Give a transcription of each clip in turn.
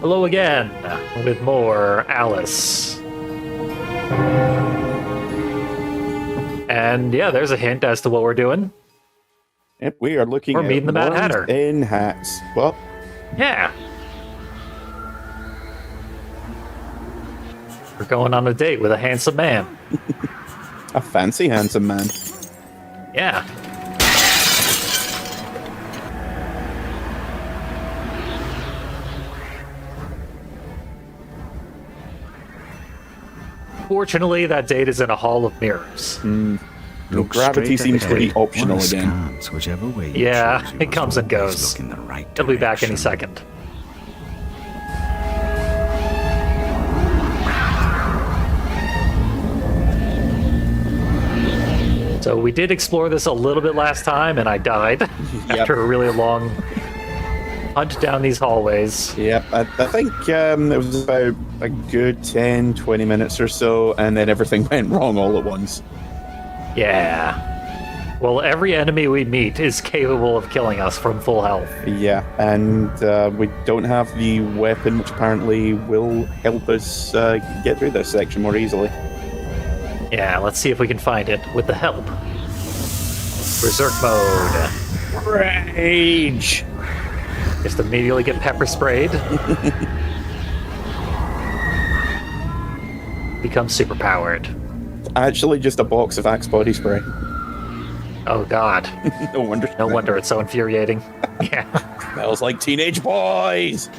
Hello again, with more Alice. And yeah, there's a hint as to what we're doing. Yep, we are looking We're at meeting the Mad Hatter. in hats. Well, yeah. We're going on a date with a handsome man. A fancy handsome man. Yeah. Fortunately, that date is in a hall of mirrors. Gravity seems to be optional again. Yeah, it comes and goes. He'll be back any second. So we did explore this a little bit last time, and I died after a really long hunt down these hallways. Yep, I think it was about a good 10, 20 minutes or so, and then everything went wrong all at once. Yeah. Well, every enemy we meet is capable of killing us from full health. Yeah, and we don't have the weapon, which apparently will help us get through this section more easily. Yeah, let's see if we can find it with the help. Berserk mode. Rage! Just immediately get pepper sprayed. Become super powered. Actually, just a box of Axe body spray. Oh god. No wonder. No wonder it's so infuriating. Yeah. Smells like teenage boys!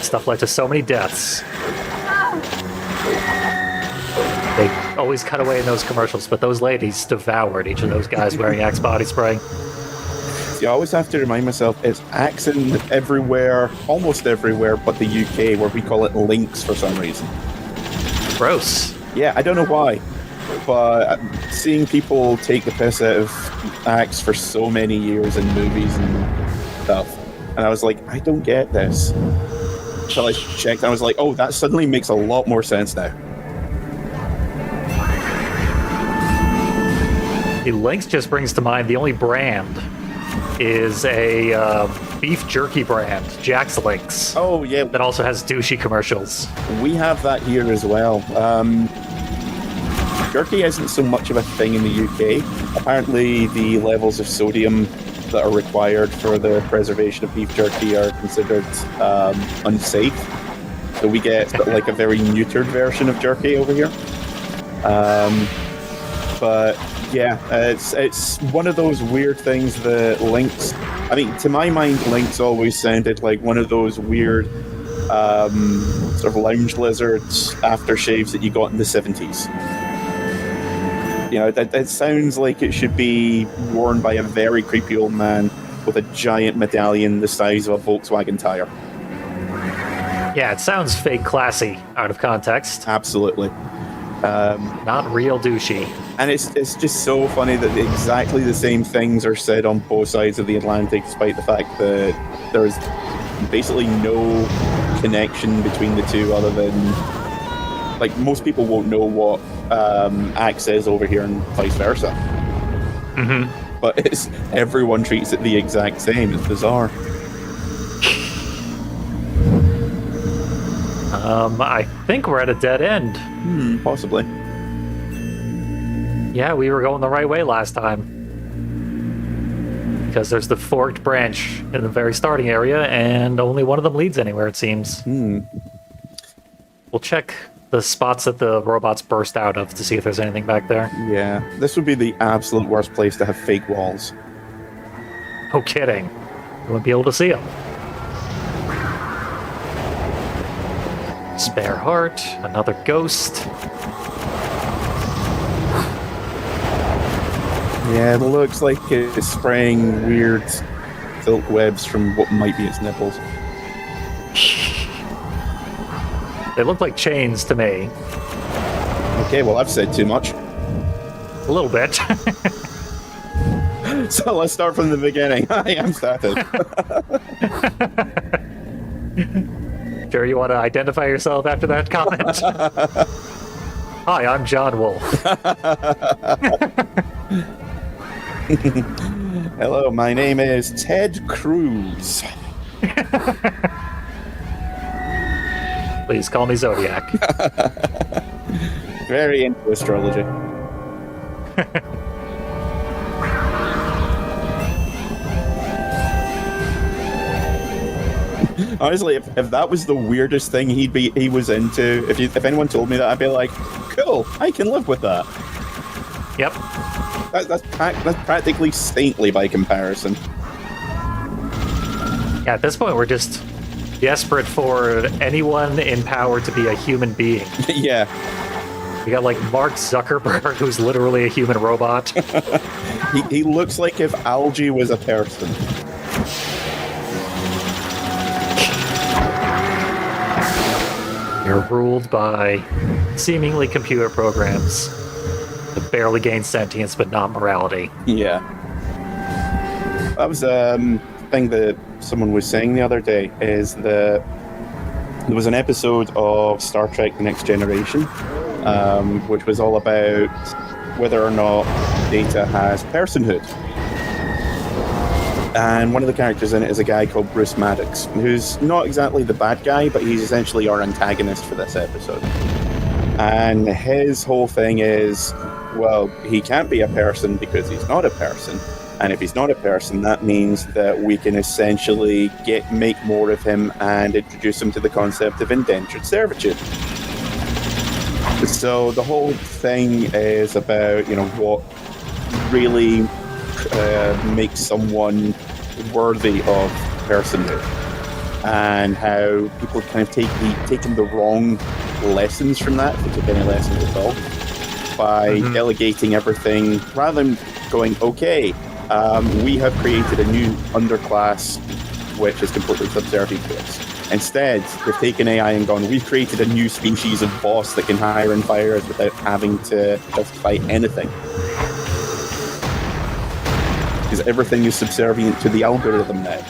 Stuff led to so many deaths. They always cut away in those commercials, but those ladies devoured each of those guys wearing Axe body spray. See, I always have to remind myself, it's Axe in everywhere, almost everywhere, but the UK, where we call it Lynx for some reason. Gross. Yeah, I don't know why, but seeing people take the piss out of Axe for so many years in movies and stuff, and I was like, I don't get this. Until I checked, I was like, oh, that suddenly makes a lot more sense now. The Lynx just brings to mind the only brand is a beef jerky brand, Jack's Lynx. Oh, yeah. That also has douchey commercials. We have that here as well. Jerky isn't so much of a thing in the UK. Apparently, the levels of sodium that are required for the preservation of beef jerky are considered unsafe. So we get like a very neutered version of jerky over here. But yeah, it's one of those weird things that Lynx... I mean, to my mind, Lynx always sounded like one of those weird sort of lounge lizards aftershaves that you got in the 70s. You know, it sounds like it should be worn by a very creepy old man with a giant medallion the size of a Volkswagen tire. Yeah, it sounds fake classy out of context. Absolutely. Not real douchey. And it's just so funny that exactly the same things are said on both sides of the Atlantic, despite the fact that there's basically no connection between the two other than, like, most people won't know what Axe is over here and vice versa. Mm-hmm. But everyone treats it the exact same. It's bizarre. I think we're at a dead end. Possibly. Yeah, we were going the right way last time. Because there's the forked branch in the very starting area, and only one of them leads anywhere, it seems. We'll check the spots that the robots burst out of to see if there's anything back there. Yeah, this would be the absolute worst place to have fake walls. No kidding. You wouldn't be able to see them. Spare heart, another ghost. Yeah, it looks like it's spraying weird silk webs from what might be its nipples. They look like chains to me. Okay, well, I've said too much. A little bit. So let's start from the beginning. Hi, I'm Static. Sure you want to identify yourself after that comment? Hi, I'm John Wolf. Hello, my name is Ted Cruz. Please call me Zodiac. Very into astrology. Honestly, if that was the weirdest thing he was into, if anyone told me that, I'd be like, cool, I can live with that. Yep. That's practically saintly by comparison. Yeah, at this point, we're just desperate for anyone in power to be a human being. Yeah. We got like Mark Zuckerberg, who's literally a human robot. He looks like if algae was a person. You're ruled by seemingly computer programs that barely gain sentience but not morality. Yeah. That was thing that someone was saying the other day, is that there was an episode of Star Trek The Next Generation, which was all about whether or not Data has personhood. And one of the characters in it is a guy called Bruce Maddox, who's not exactly the bad guy, but he's essentially our antagonist for this episode. And his whole thing is, well, he can't be a person because he's not a person. And if he's not a person, that means that we can essentially make more of him and introduce him to the concept of indentured servitude. So the whole thing is about, what really makes someone worthy of personhood, and how people kind of taken the wrong lessons from that, if they took any lessons at all, by delegating everything, rather than going, okay, we have created a new underclass which is completely subservient to us. Instead, they've taken AI and gone, we've created a new species of boss that can hire and fire us without having to justify anything. Because everything is subservient to the algorithm now.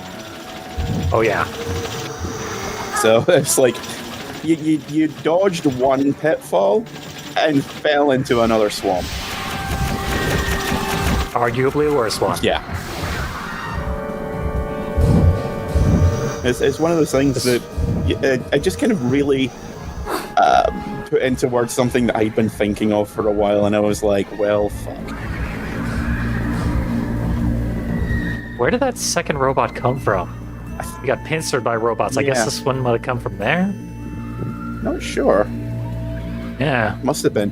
Oh, yeah. So it's like, you dodged one pitfall and fell into another swamp. Arguably a worse one. Yeah. It's one of those things that I just kind of really put into words something that I'd been thinking of for a while, and I was like, well, fuck. Where did that second robot come from? We got pincered by robots. I guess this one might have come from there? Not sure. Yeah. Must have been.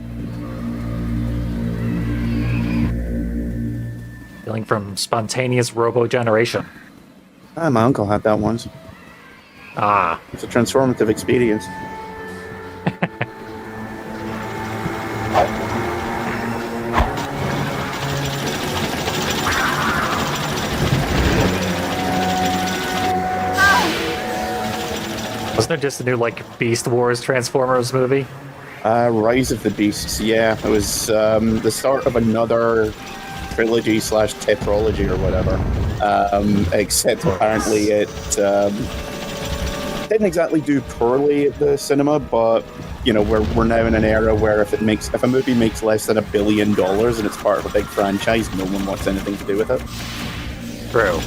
Feeling from spontaneous robo-generation. My uncle had that once. Ah. It's a transformative experience. Wasn't there just a new, Beast Wars Transformers movie? Rise of the Beasts, yeah. It was the start of another trilogy / tetralogy or whatever. Except apparently it didn't exactly do poorly at the cinema, but we're now in an era where if a movie makes less than $1 billion and it's part of a big franchise, no one wants anything to do with it. True.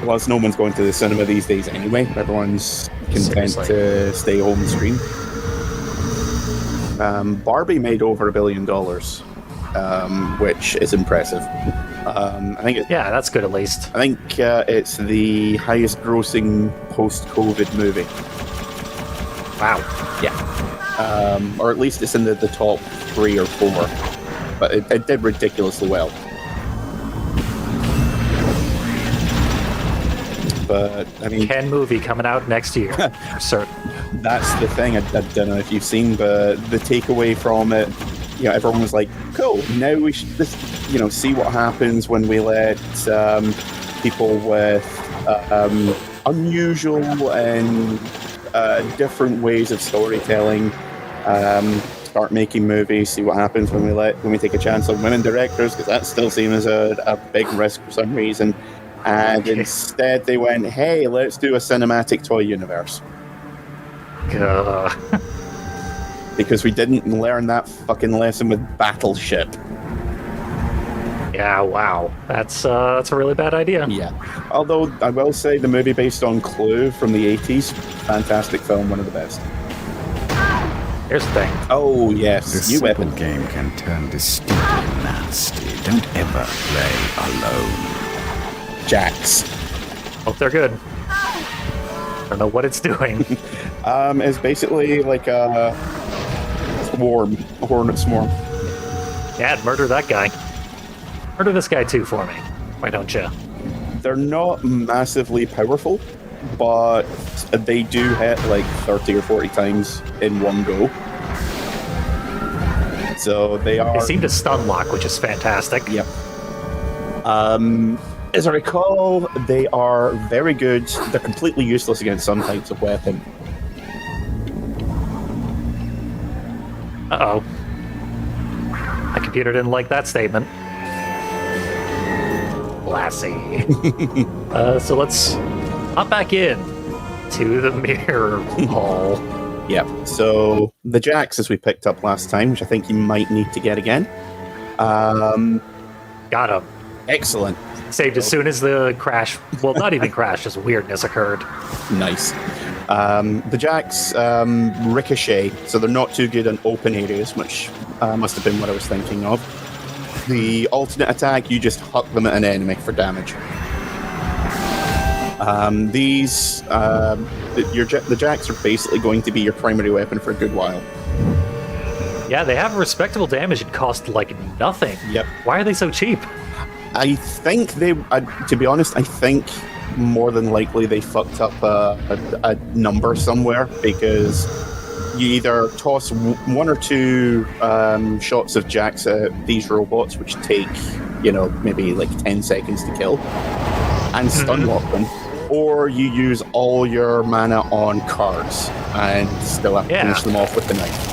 Plus, no one's going to the cinema these days anyway. Everyone's content to stay home and stream. Barbie made over $1 billion, which is impressive. I think that's good at least. I think it's the highest grossing post-COVID movie. Wow. Yeah. Or at least it's in the top 3 or 4. But it did ridiculously well. But, I mean... Ken movie coming out next year. For certain. That's the thing. I don't know if you've seen, but the takeaway from it, everyone was like, cool, now we should just, see what happens when we let people with unusual and different ways of storytelling start making movies, see what happens when we take a chance on women directors, because that's still seen as a big risk for some reason. And instead they went, hey, let's do a cinematic toy universe. Because we didn't learn that fucking lesson with Battleship. Yeah, wow. That's a really bad idea. Yeah. Although I will say the movie based on Clue from the 80s, fantastic film, one of the best. Here's the thing. Oh yes, This new simple weapon. game can turn distinctly nasty. Don't ever play alone. Jacks. Hope they're good. Don't know what it's doing. It's basically like a swarm, a hornet swarm. Yeah, murder that guy. Murder this guy too for me. Why don't you? They're not massively powerful, but they do hit like 30 or 40 times in one go. So they are. They seem to stun lock, which is fantastic. Yep. As I recall, they are very good. They're completely useless against some types of weapon. Uh-oh. My computer didn't like that statement. Lassie. So let's hop back in to the mirror hall. Yep. So the jacks, as we picked up last time, which I think you might need to get again. Got him. Excellent. Saved as soon as the crash, well, not even crash, just weirdness occurred. Nice. The jacks ricochet, so they're not too good in open areas, which must have been what I was thinking of. The alternate attack, you just huck them at an enemy for damage. The jacks are basically going to be your primary weapon for a good while. Yeah, they have respectable damage and cost like nothing. Yep. Why are they so cheap? I think to be honest, I think more than likely they fucked up a number somewhere, because you either toss one or two shots of jacks at these robots, which take, maybe like 10 seconds to kill, and stun lock them, or you use all your mana on cards and still have to finish them off with the knife.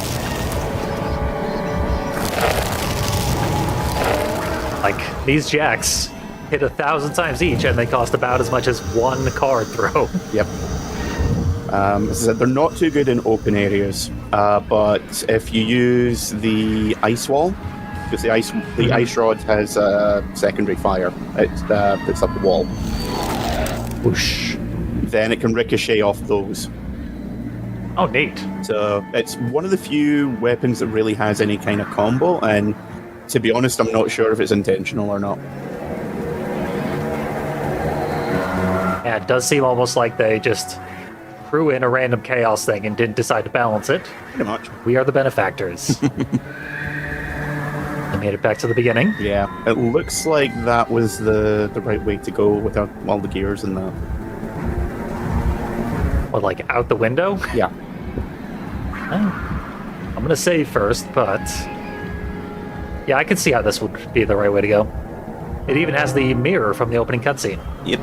Like, these jacks hit 1,000 times each, and they cost about as much as one card throw. Yep. As I said, they're not too good in open areas, but if you use the ice wall, because the ice rod has secondary fire, it puts up the wall. Whoosh. Then it can ricochet off those. Oh, neat. So it's one of the few weapons that really has any kind of combo, and to be honest, I'm not sure if it's intentional or not. Yeah, it does seem almost like they just threw in a random chaos thing and didn't decide to balance it. Pretty much. We are the benefactors. I made it back to the beginning. Yeah, it looks like that was the right way to go without all the gears and that. What, like out the window? Yeah. I'm gonna save first, but yeah, I can see how this would be the right way to go. It even has the mirror from the opening cutscene. Yep.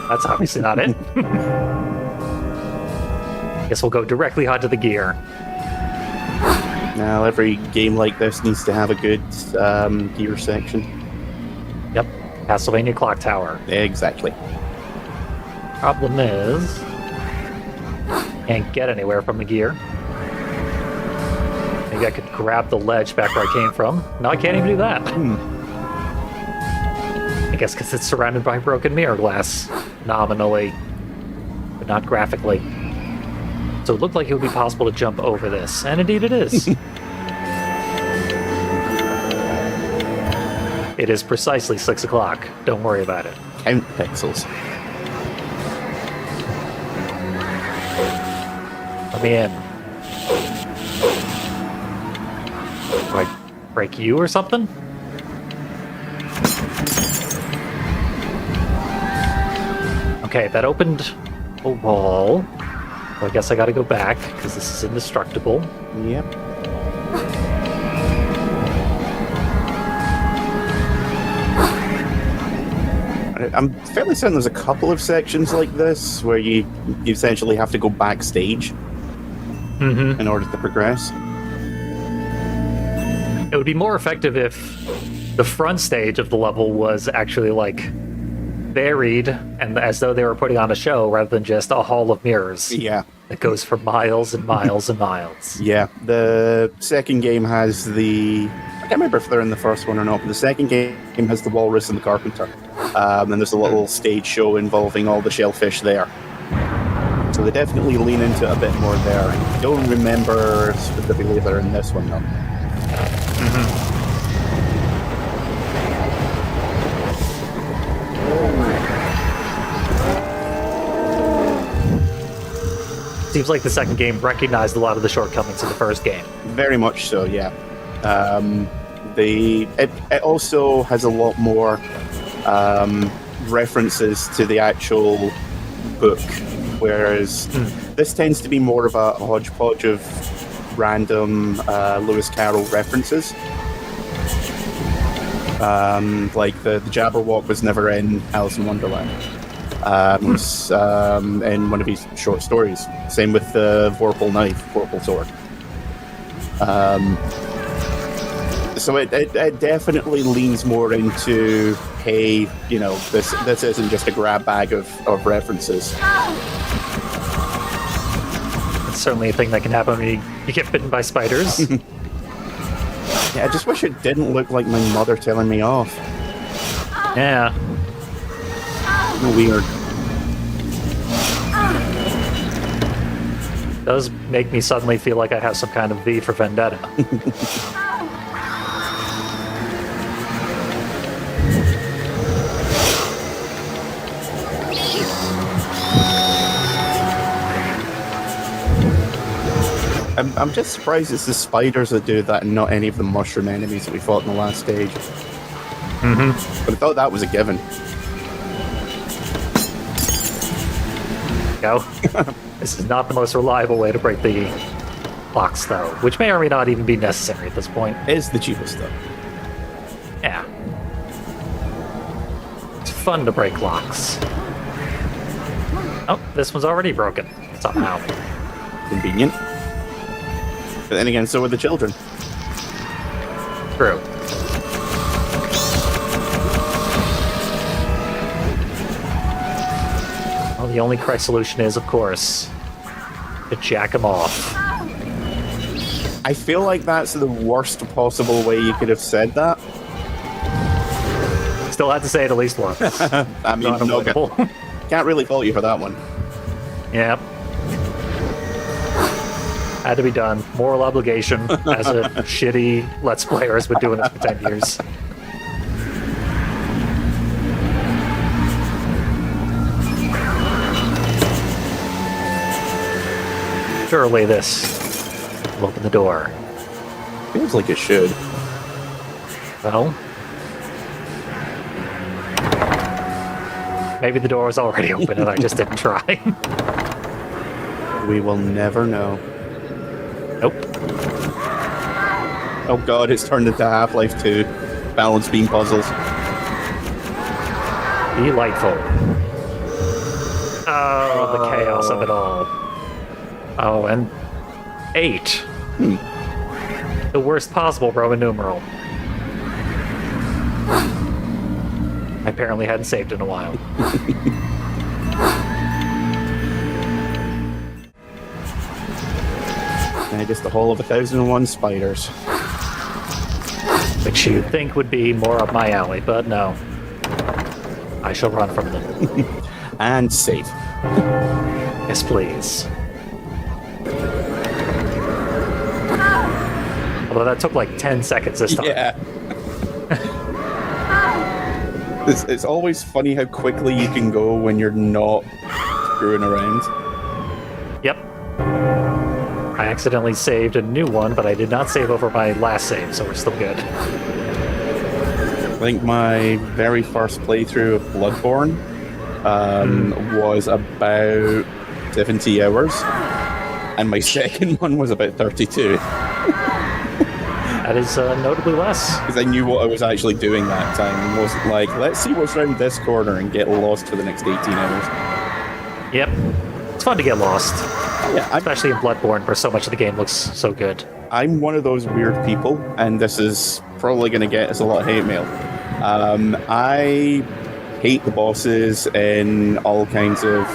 That's obviously not it. Guess we'll go directly onto the gear. Now, every game like this needs to have a good gear section. Yep, Castlevania Clock Tower. Exactly. Problem is, can't get anywhere from the gear. Maybe I could grab the ledge back where I came from. No, I can't even do that. I guess because it's surrounded by broken mirror glass, nominally, but not graphically. So it looked like it would be possible to jump over this, and indeed it is. It is precisely 6 o'clock. Don't worry about it. Count pixels. Let me in. Do I break you or something? Okay, that opened a wall. So I guess I gotta go back, because this is indestructible. Yep. I'm fairly certain there's a couple of sections like this where you essentially have to go backstage in order to progress. It would be more effective if the front stage of the level was actually like varied, and as though they were putting on a show rather than just a hall of mirrors. Yeah. That goes for miles and miles and miles. Yeah, the second game has I can't remember if they're in the first one or not, but the second game has the Walrus and the Carpenter. And there's a little stage show involving all the shellfish there. So they definitely lean into it a bit more there. I don't remember specifically if they're in this one, though. Seems like the second game recognized a lot of the shortcomings of the first game. Very much so, yeah. It also has a lot more references to the actual book, whereas this tends to be more of a hodgepodge of random Lewis Carroll references. Like the Jabberwock was never in Alice in Wonderland. It was in one of his short stories. Same with the Vorpal knife, Vorpal sword. So it definitely leans more into, hey, you know, this isn't just a grab bag of references. It's certainly a thing that can happen when you get bitten by spiders. Yeah, I just wish it didn't look like my mother telling me off. Yeah. Weird. Does make me suddenly feel like I have some kind of V for Vendetta. I'm just surprised it's the spiders that do that and not any of the mushroom enemies that we fought in the last stage. But I thought that was a given. Go. This is not the most reliable way to break the locks, though, which may or may not even be necessary at this point. It is the cheapest, though. Yeah. It's fun to break locks. Oh, this one's already broken, somehow. Convenient. But then again, so are the children. True. Well, the only correct solution is, of course, to jack them off. I feel like that's the worst possible way you could have said that. Still had to say it at least once. I mean, Not avoidable. can't really fault you for that one. Yep. Had to be done. Moral obligation as a shitty Let's Player has been doing this for 10 years. Surely this will open the door. Feels like it should. Well, maybe the door was already open and I just didn't try. We will never know. Nope. Oh god, it's turned into Half-Life 2. Balance beam puzzles. Delightful. Oh, the chaos of it all. Oh, and 8. The worst possible Roman numeral. I apparently hadn't saved in a while. And just the whole of 1001 spiders. Which you'd think would be more up my alley, but no. I shall run from them. And save. Yes, please. Although that took like 10 seconds this time. Yeah. It's always funny how quickly you can go when you're not screwing around. Yep. I accidentally saved a new one, but I did not save over my last save, so we're still good. I think my very first playthrough of Bloodborne was about 70 hours, and my second one was about 32. That is notably less. Because I knew what I was actually doing that time. It wasn't like, let's see what's around this corner and get lost for the next 18 hours. Yep. It's fun to get lost. Yeah, Especially in Bloodborne, where so much of the game looks so good. I'm one of those weird people, and this is probably going to get us a lot of hate mail. I hate the bosses in all kinds of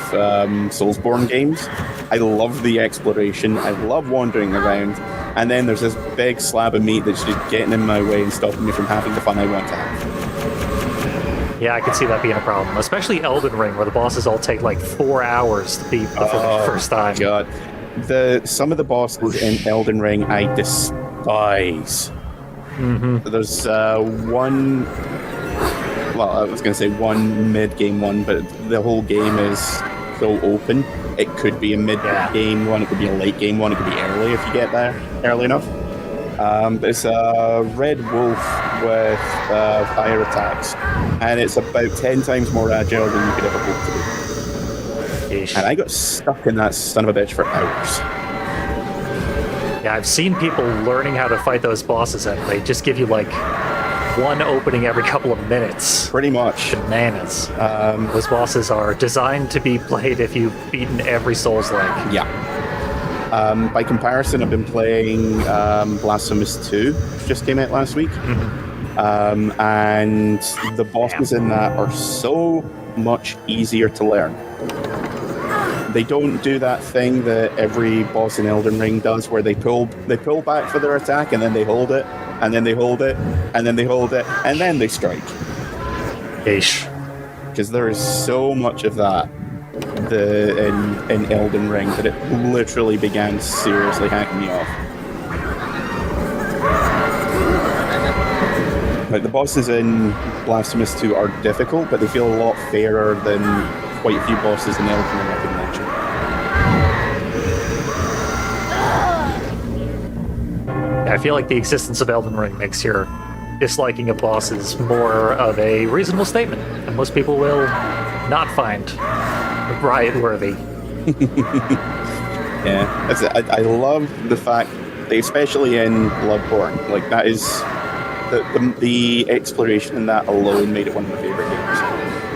Soulsborne games. I love the exploration. I love wandering around. And then there's this big slab of meat that's just getting in my way and stopping me from having the fun I want to have. Yeah, I could see that being a problem, especially Elden Ring, where the bosses all take like 4 hours to beat the first time. God. Some of the bosses in Elden Ring I despise. Mm-hmm. There's one... Well, I was going to say one mid-game one, but the whole game is so open. It could be a mid-game one, it could be a late-game one, it could be early if you get there early enough. But it's a red wolf with fire attacks, and it's about 10 times more agile than you could ever hope to be. Yeesh. And I got stuck in that son of a bitch for hours. Yeah, I've seen people learning how to fight those bosses, and they just give you like one opening every couple of minutes. Pretty much. Bananas. Those bosses are designed to be played if you've beaten every Souls-like. Yeah. By comparison, I've been playing Blasphemous 2, which just came out last week. Mm-hmm. And the bosses in that are so much easier to learn. They don't do that thing that every boss in Elden Ring does, where they pull back for their attack and then they hold it, and then they hold it, and then they hold it, and then they strike. Yeesh. Because there is so much of that in Elden Ring that it literally began seriously hacking me off. Like, the bosses in Blasphemous 2 are difficult, but they feel a lot fairer than quite a few bosses in Elden Ring I could mention. I feel like the existence of Elden Ring makes your disliking of bosses more of a reasonable statement, and most people will not find riot-worthy. Yeah, that's it. I love the fact that, especially in Bloodborne, like, that is the exploration in that alone made it one of my favorite games.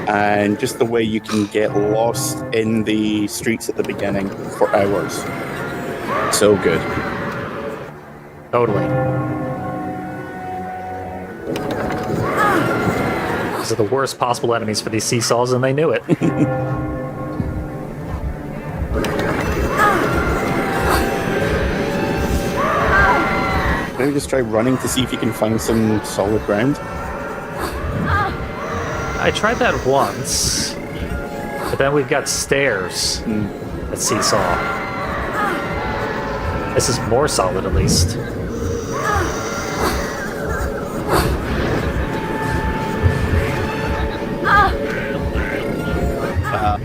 And just the way you can get lost in the streets at the beginning for hours, so good. Totally. These are the worst possible enemies for these seesaws, and they knew it. Maybe just try running to see if you can find some solid ground. I tried that once, but then we've got stairs at Seesaw. This is more solid, at least.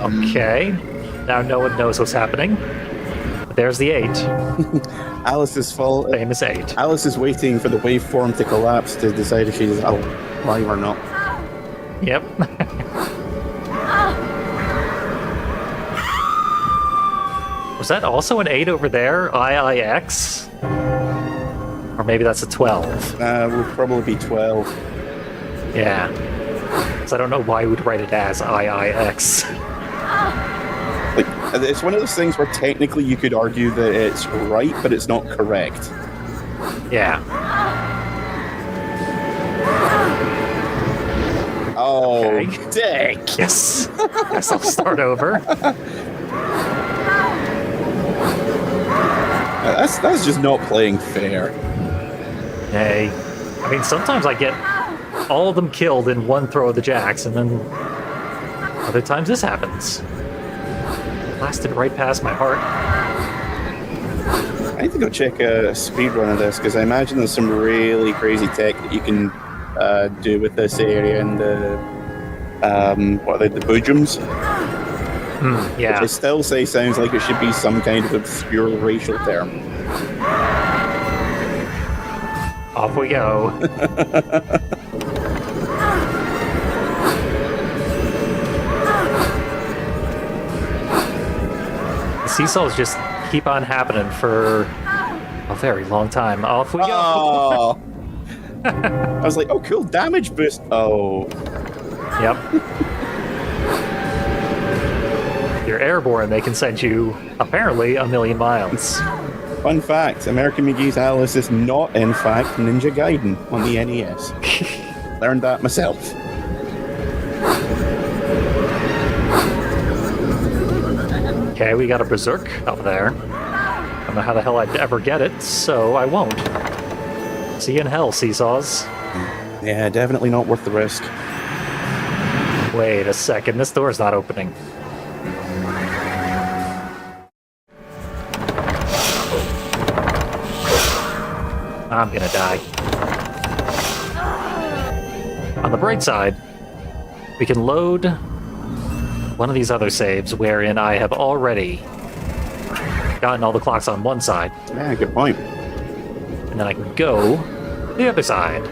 Okay, now no one knows what's happening. But there's the 8. Alice's fault. Famous 8. Alice is waiting for the waveform to collapse to decide if she's alive or not. Yep. Was that also an 8 over there? IIX? Or maybe that's a 12. Would probably be 12. Yeah. Because I don't know why we'd write it as IIX. Like, it's one of those things where technically you could argue that it's right, but it's not correct. Yeah. Oh, Okay. dick! Yes. Guess I'll start over. That's just not playing fair. Hey. I mean, sometimes I get all of them killed in one throw of the jacks, and then other times this happens. Blasted right past my heart. I need to go check a speedrun of this, because I imagine there's some really crazy tech that you can do with this area and the what are they, the boojums? Yeah. Which I still say sounds like it should be some kind of obscure racial term. Off we go. The seesaws just keep on happening for a very long time. Off we go. Oh. I was like, oh, cool, damage boost. Oh. Yep. You're airborne, they can send you, apparently, 1,000,000 miles. Fun fact, American McGee's Alice is not, in fact, Ninja Gaiden on the NES. Learned that myself. Okay, we got a berserk up there. I don't know how the hell I'd ever get it, so I won't. See you in hell, seesaws. Yeah, definitely not worth the risk. Wait a second, this door's not opening. I'm gonna die. On the bright side, we can load one of these other saves wherein I have already gotten all the clocks on one side, Yeah, good point. and then I can go the other side.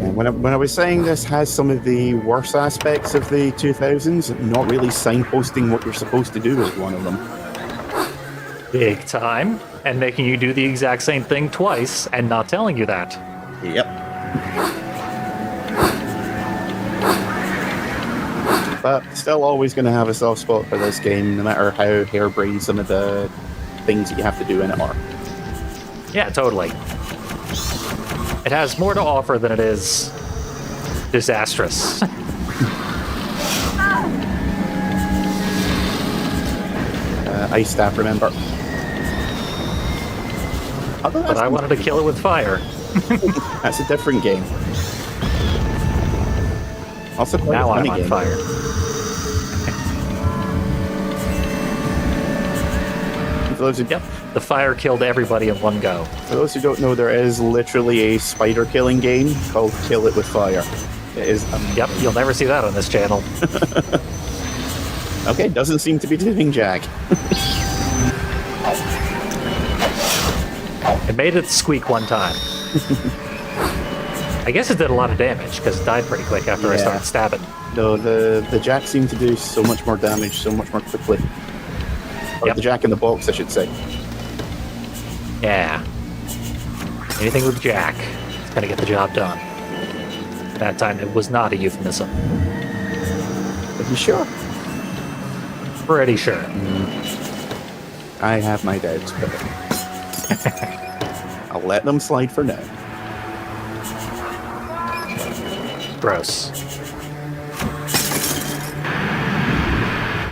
And when I was saying this has some of the worst aspects of the 2000s, not really signposting what you're supposed to do is one of them. Big time. And making you do the exact same thing twice and not telling you that. Yep. But still always going to have a soft spot for this game, no matter how harebrained some of the things that you have to do in it are. Yeah, totally. It has more to offer than it is disastrous. Ice staff, remember. Although But I wanted to kill it with fire. that's a different game. Also quite Now a I'm funny on game. fire. For those, who, Yep, the fire killed everybody in one go. for those who don't know, there is literally a spider killing game called Kill It With Fire. It is Yep, you'll never see that on this channel. okay, doesn't seem to be doing jack. It made it squeak one time. I guess it did a lot of damage because it died pretty quick after I Yeah. started stabbing. No, the jack seemed to do so much more damage so much more quickly. Or Yep. the jack in the box, I should say. Yeah. Anything with Jack, it's gonna get the job done. That time it was not a euphemism. Are you sure? Pretty sure. I have my doubts, but I'll let them slide for now. Gross.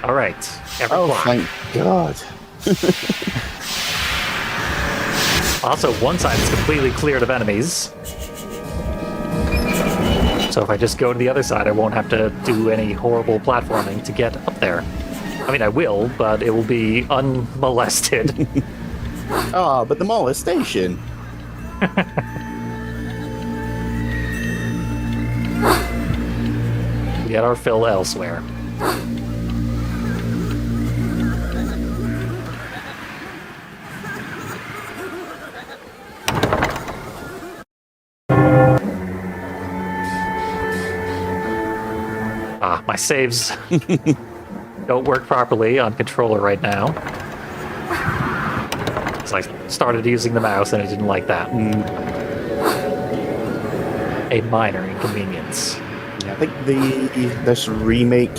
All right. Every Oh, clock. thank God. Also, one side is completely cleared of enemies. So if I just go to the other side, I won't have to do any horrible platforming to get up there. I mean, I will, but it will be unmolested. Ah, but the molestation. Get our fill elsewhere. My saves don't work properly on controller right now. So I started using the mouse and I didn't like that. A minor inconvenience. Yeah, I think this remake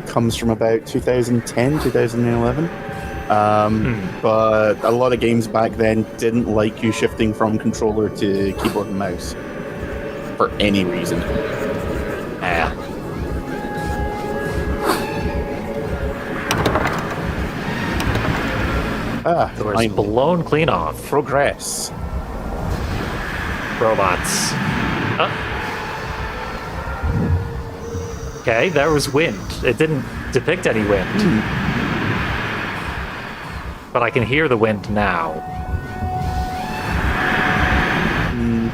comes from about 2010, 2011. But a lot of games back then didn't like you shifting from controller to keyboard and mouse for any reason. Ah. Doors Finally. blown clean off. Progress. Robots. Okay, there was wind. It didn't depict any wind. But I can hear the wind now.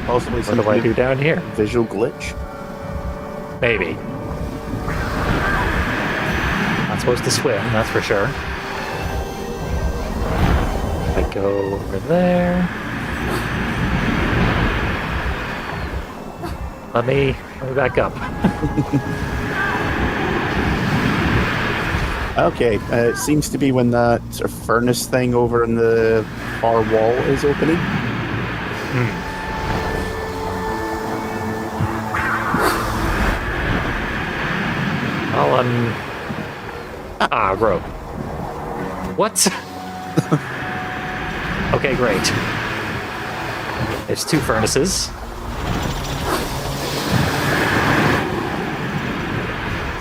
Possibly What some do I kind do of down here? visual glitch. Maybe. Not supposed to swim, that's for sure. I go over there. Let me back up. Okay, it seems to be when that sort of furnace thing over in the far wall is opening. Rope. What? Okay, great. There's two furnaces.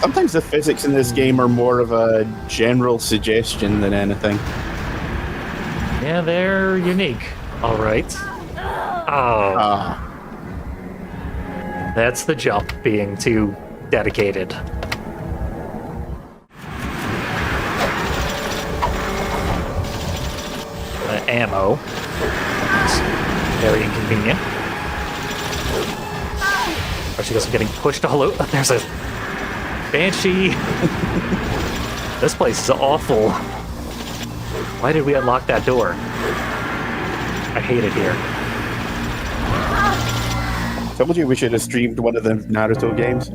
Sometimes the physics in this game are more of a general suggestion than anything. Yeah, they're unique. All right. Oh, Ah, that's the jump being too dedicated. Ammo. It's very inconvenient. Or she doesn't getting pushed all over. There's a banshee. This place is awful. Why did we unlock that door? I hate it here. told you we should have streamed one of the Naruto games.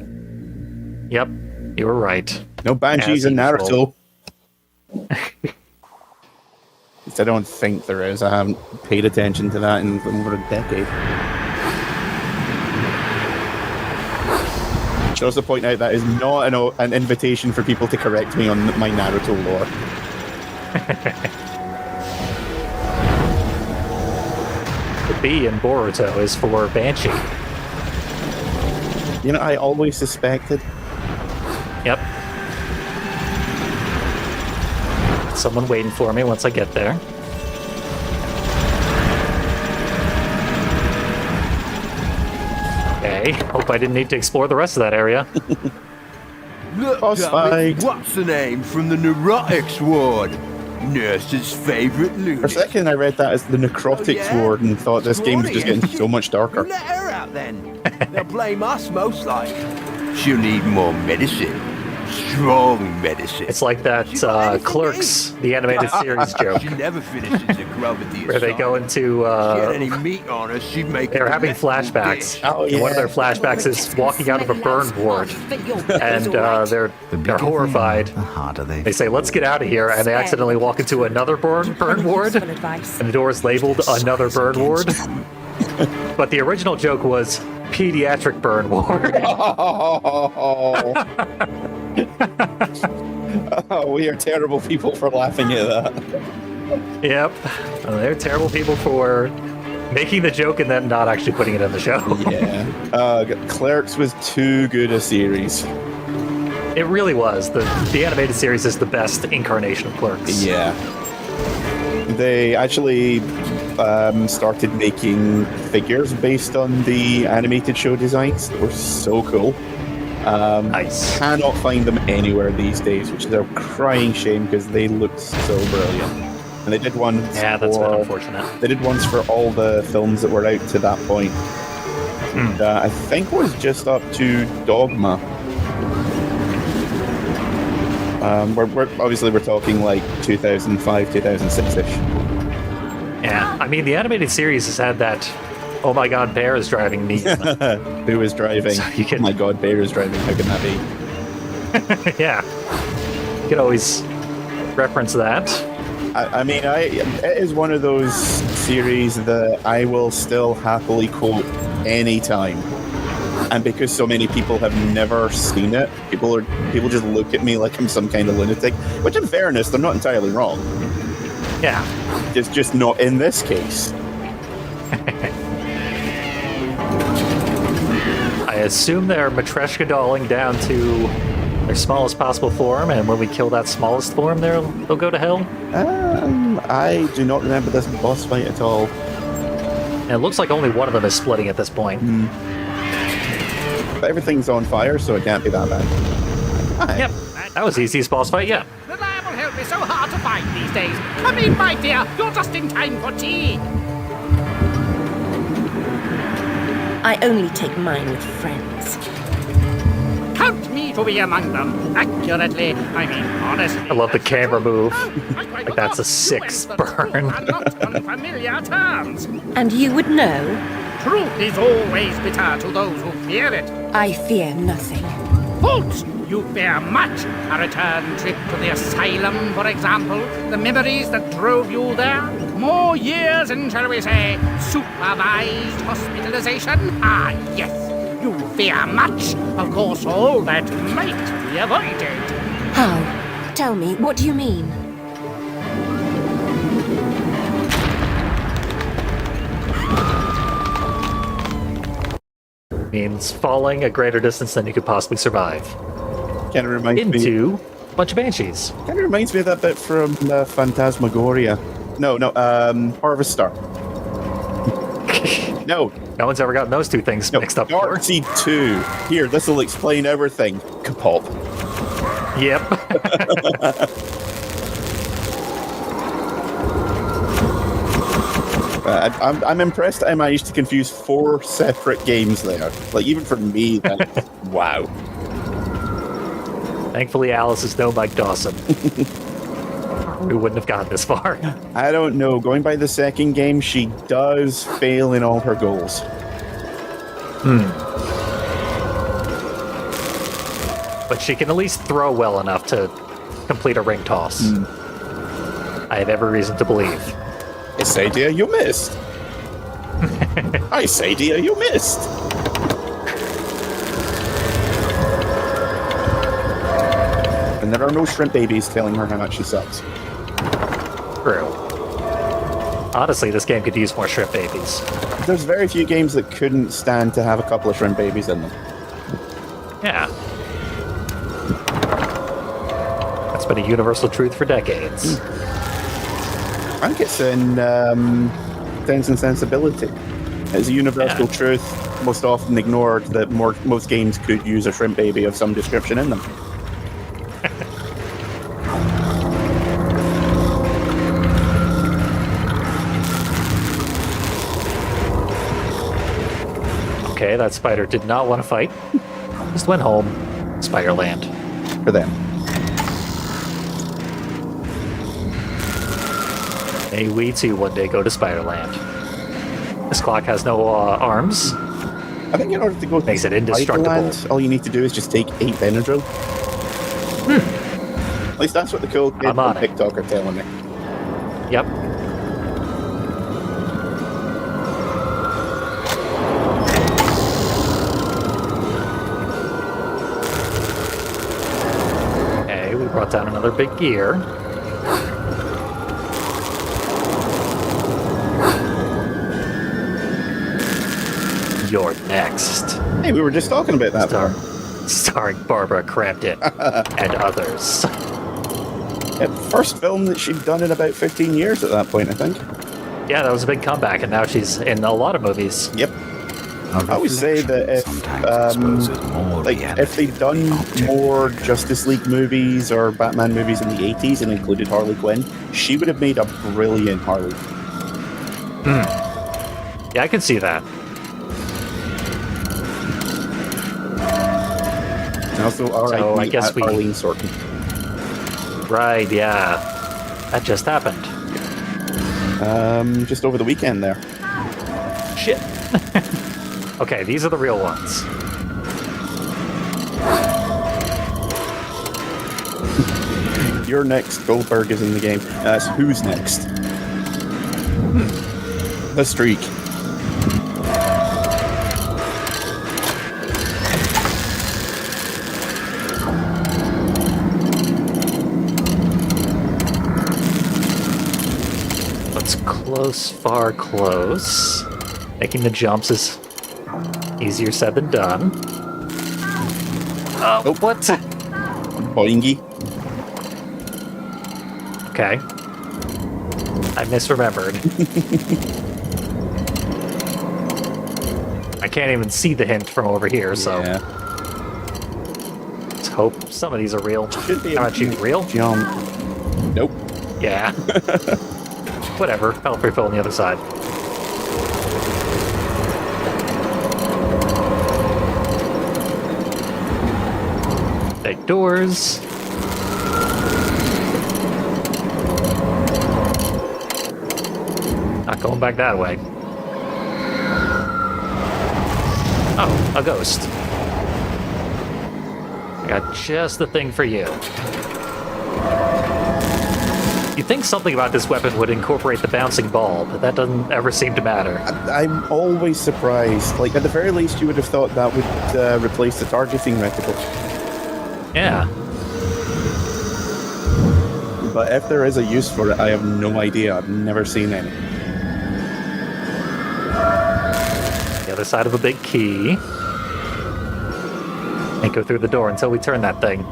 Yep, you were right. No banshees As in usual. Naruto. At least I don't think there is. I haven't paid attention to that in over a decade. Should also point out that is not an invitation for people to correct me on my Naruto lore. The B in Boruto is for Banshee. You know, I always suspected. Yep. Someone waiting for me once I get there. Okay, hope I didn't need to explore the rest of that area. Look, Boss dummy, fight. what's the name from the neurotics ward? Nurse's favourite For a lunatic. second, I read that as the necrotics Oh, yeah? ward and thought this game was just getting so much darker. Let her out then. They'll blame us most like. She'll need more medicine. Strong medicine. It's like that Clerks, the animated series joke, She never finishes a grub at the where they go asylum. into, If she had any meat on her, she'd make they're a having delectable flashbacks. dish. Oh, And one of yeah. their flashbacks is walking out of a burn ward, and they're The bigger they horrified. are, the harder they They say, "Let's get out of here," and they accidentally walk into another burn ward, and the door is labeled "Another Burn Ward." But the original joke was "Pediatric Burn Ward." Oh, we are terrible people for laughing at that. Yep, they're terrible people for making the joke and then not actually putting it in the show. Yeah. Clerks was too good a series. It really was. The animated series is the best incarnation of Clerks. Yeah. They actually started making figures based on the animated show designs. They were so cool. Nice. Cannot find them anywhere these days, which is a crying shame because they looked so brilliant. And they did one. Yeah, that's been unfortunate. They did ones for all the films that were out to that point. And, I think it was just up to Dogma. We're talking like 2005, 2006ish. Yeah, I mean, the animated series has had that, "Oh my god, Bear is driving" me. Who was driving? So you can- Oh my God, Bear is driving. How can that be? Yeah. You can always reference that. I mean, it is one of those series that I will still happily quote anytime. And because so many people have never seen it, people just look at me like I'm some kind of lunatic. Which, in fairness, they're not entirely wrong. Yeah. It's just not in this case. I assume they're Matryoshka dolling down to their smallest possible form, and when we kill that smallest form, they'll go to hell. I do not remember this boss fight at all. And it looks like only one of them is splitting at this point. But everything's on fire, so it can't be that bad. Hi. Yep, that was the easiest boss fight yet. The lab will help me so hard to find these days. Come in, my dear. You're just in time for tea. I only take mine with friends. Count me to be among them. Accurately, I mean honestly. I love the camera move. Like that's a six burn. Are not unfamiliar terms. And you would know? Truth is always bitter to those who fear it. I fear nothing. Halt! You fear much. A return trip to the asylum, for example. The memories that drove you there. More years in, shall we say, supervised hospitalization. Ah, yes. You fear much. Of course, all that might be avoided. How? Tell me, what do you mean? Means falling a greater distance than you could possibly survive. Kind of reminds me. into a bunch of banshees. Kind of reminds me of that bit from Phantasmagoria. No, Harvestar. No, No one's ever gotten those two things no, mixed up before. Darkseid 2. Here, this will explain everything. Kapop. Yep. I'm impressed I managed to confuse 4 separate games there. Like, even for me, that's wow. Thankfully, Alice is no Mike Dawson. We wouldn't have gotten this far. I don't know. Going by the second game, she does fail in all her goals. But she can at least throw well enough to complete a ring toss. I have every reason to believe. I say, dear, you missed. I say, dear, you missed. And there are no shrimp babies telling her how much she sucks. True. Honestly, this game could use more shrimp babies. There's very few games that couldn't stand to have a couple of shrimp babies in them. Yeah. That's been a universal truth for decades. I think it's in Sense and Sensibility. It's a universal truth, most often ignored, that most games could use a shrimp baby of some description in them. Okay, that spider did not want to fight. Just went home. Spiderland. For them. May we too one day go to Spiderland. This clock has no arms. I think in order to go to Makes it indestructible. Spiderland, all you need to do is just take 8 Benadryl. At least that's what the cool kids I'm on on it. TikTok are telling me. Yep. Okay, we brought down another big gear. You're next. Hey, we were just talking about that. Starring Barbara Crampton and others. First film that she'd done in about 15 years at that point, I think. Yeah, that was a big comeback, and now she's in a lot of movies. Yep. I always say that if they'd done more Justice League movies or Batman movies in the 80s and included Harley Quinn, she would have made a brilliant Harley. Yeah, I can see that. And also, So I guess we- Arlene Sorkin. Right, yeah. That just happened. Just over the weekend there. Shit. Okay, these are the real ones. Your next Goldberg is in the game. That's who's next. The Streak. Let's close, far close. Making the jumps is easier said than done. Oh, what? Boingy. Okay. I misremembered. I can't even see the hint from over here, so Yeah. let's hope some of these are real. Should be How about you? Real? Jump. Nope. Yeah. Whatever. I'll refill on the other side. Big doors. Not going back that way. Oh, a ghost. I got just the thing for you. You'd think something about this weapon would incorporate the bouncing ball, but that doesn't ever seem to matter. I'm always surprised. Like, at the very least, you would have thought that would replace the targeting reticle. Yeah. But if there is a use for it, I have no idea. I've never seen any. The other side of a big key. Can't go through the door until we turn that thing.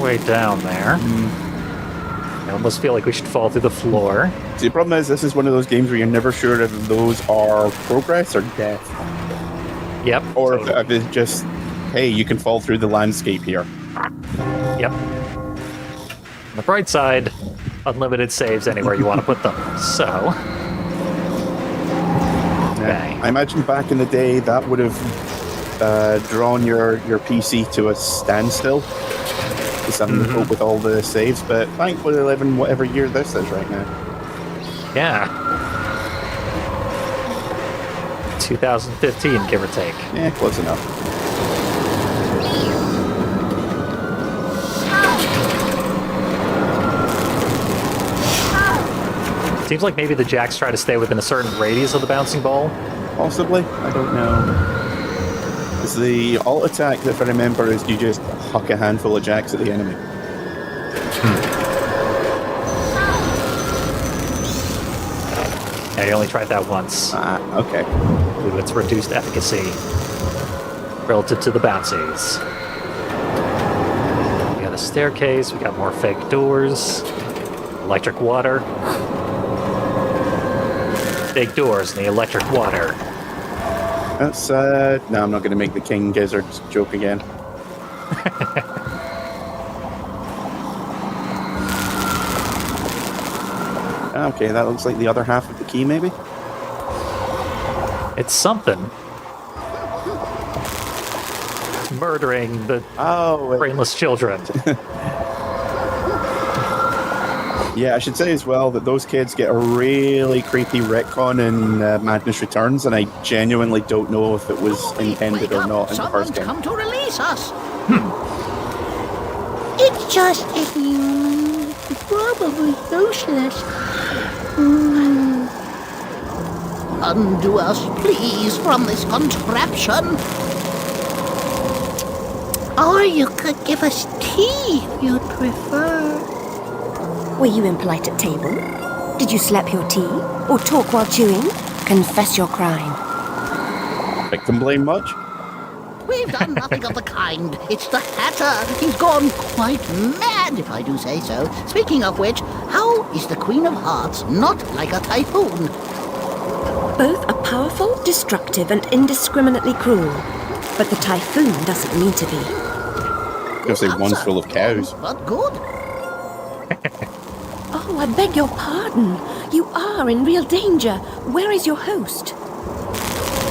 our way down there. I almost feel like we should fall through the floor. See, the problem is, this is one of those games where you're never sure if those are progress or death. Yep. Or totally. if it's just, hey, you can fall through the landscape here. Yep. On the bright side, unlimited saves anywhere you want to put them. So, okay. I imagine back in the day that would have drawn your PC to a standstill. Just having to cope with all the saves, but thankfully we live in whatever year this is right now. Yeah. 2015, give or take. Yeah, close enough. Seems like maybe the jacks try to stay within a certain radius of the bouncing ball. Possibly, I don't know. It's the alt attack that, if I remember, is you just huck a handful of jacks at the enemy. Yeah, you only tried that once. Ah, okay. Due to its reduced efficacy relative to the bouncies. We got a staircase, we got more fake doors, electric water. Fake doors and the electric water. That's, no, I'm not going to make the King Gizzard joke again. Okay, that looks like the other half of the key, maybe? It's something. Murdering the brainless children. Yeah, I should say as well that those kids get a really creepy retcon in Madness Returns, and I genuinely don't know if it was intended or not in the first game. Come to release us. It's just a human, probably useless. Undo us, please, from this contraption. Or you could give us tea if you'd prefer. Were you impolite at table? Did you slap your tea? Or talk while chewing? Confess your crime. Victim blame much? We've done nothing of the kind. It's the Hatter. He's gone quite mad, if I do say so. Speaking of which, how is the Queen of Hearts not like a typhoon? Both are powerful, destructive, and indiscriminately cruel. But the typhoon doesn't mean to be. I was going to say one's full of cows. But good. Oh, I beg your pardon. You are in real danger. Where is your host?